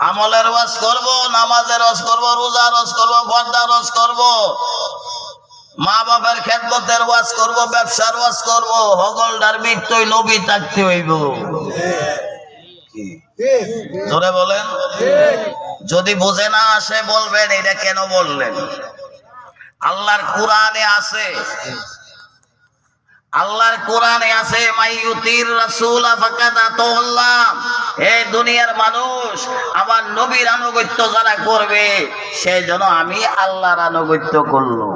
আমলের ওয়াজ করব, নামাজের ওয়াজ করব, রোজার ওয়াজ করব, পর্দার ওয়াজ করব, মা বাবার খেদমতের ওয়াজ করব, ব্যবসার ওয়াজ করব, হগলদার মৃত্যুই নবী থাকতে হইব। জোরে বলেন। যদি বুঝে না আসে বলবেন এটা কেন বললেন। আল্লাহর কোরআনে আছে, আল্লাহর কোরআনে আছে মাইয়ুতির রাসূল ফাকাদ আতাল্লাহ। এই দুনিয়ার মানুষ আমার নবীর আনুগত্য যারা করবে সেই জন্য আমি আল্লাহর আনুগত্য করলো।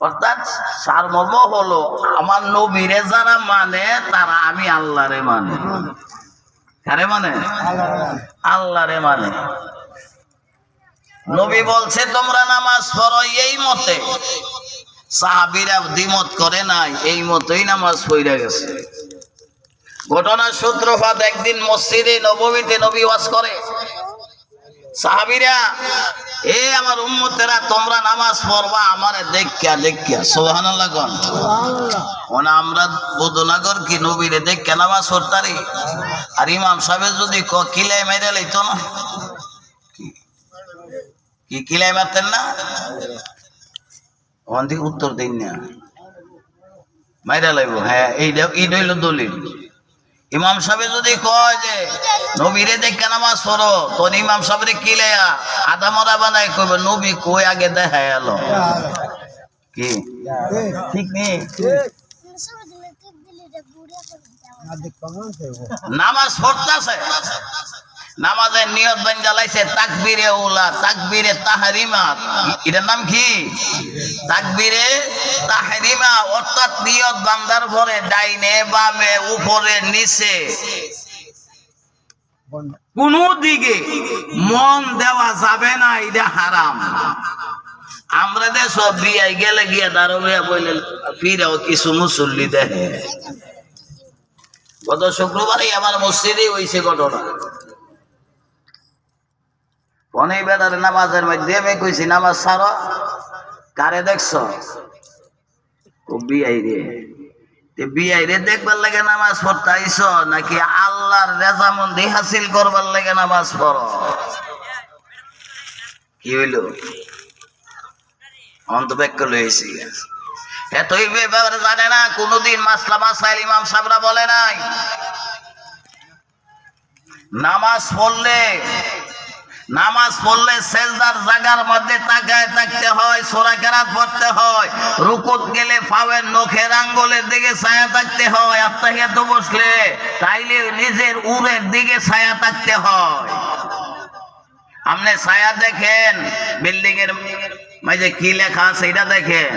অর্থাৎ সারমর্ম হলো আমার নবীরে যারা মানে তারা আমি আল্লাহরে মানে। কারে মানে? আল্লাহরে মানে। নবী বলছে তোমরা নামাজ পড়ো এই মতে, সাহাবীরা দ্বিমত করে নাই, এই মতেই নামাজ পড়ে গেছে। ঘটনার সূত্রপাত একদিন মসজিদে নববীতে নবী ওয়াজ করে, সাহাবীরা এ আমার উম্মতেরা তোমরা নামাজ পড়বা আমারে দেখিয়া দেখিয়া। সুবহানাল্লাহ কোন। ওনা আমরা বদনাগর কি নবীরে দেখিয়া নামাজ পড়তারি, আর ইমাম সাহেব যদি কিলাই মেরে লইতো না, কি কিলাই মারতেন না, ওখান থেকে উত্তর দিন না, মাইরা লাইব। হ্যাঁ এইটা হইল দলিল। ইমাম সাহেব যদি কয় যে নবীরে দেখে নামাজ পড়ো, তো ইমাম সাহেবের কিলাইয়া আধা মরা বানাই কইবে নবী কই আগে দেখায় এলো। কি ঠিক নেই? নামাজ পড়তেছে, নামাজের নিয়ত বান জ্বালাইছে তাকবীরে উলা, তাকবীরে তাহরিমা। এটার নাম কি? তাকবীরে তাহরিমা। অর্থাৎ নিয়ত বান্দার পরে ডাইনে বামে উপরে নিচে কোন দিকে মন দেওয়া যাবে না, এটা হারাম। আমরা দেশ বিয়াই গেলে গিয়া দাঁড়িয়ে বললেন ফিরেও কিছু মুসল্লি দেখে। গত শুক্রবারই আমার মসজিদে হয়েছে ঘটনা। অনেক বেড়ার নামাজের মধ্যে আমি কইছি নামাজ ছাড়ো, কারে দেখছ? বিআই রে। বিআই রে দেখবার লাগে নামাজ পড়তে আইস নাকি আল্লাহর রেজামন্দি হাসিল করবার লাগে নামাজ পড়ো? কি হইল? অন্তব্যাক্য লইছি এতই ব্যাপারে জানে না। কোনদিন মাসলা মাসাইল ইমাম সাহেবরা বলে নাই। নামাজ পড়লে সেজদার জায়গার মধ্যে তাকায় থাকতে হয়, সূরা কেরাত পড়তে হয়, রুকুত গেলে পায়ের নখের আঙ্গুলের দিকে ছায়া থাকতে হয়, আত্তাহিয়াত বসলে তাইলে নিজের উরের দিকে ছায়া থাকতে হয়। আপনি ছায়া দেখেন, বিল্ডিং এর মাঝে কি লেখা আছে এটা দেখেন।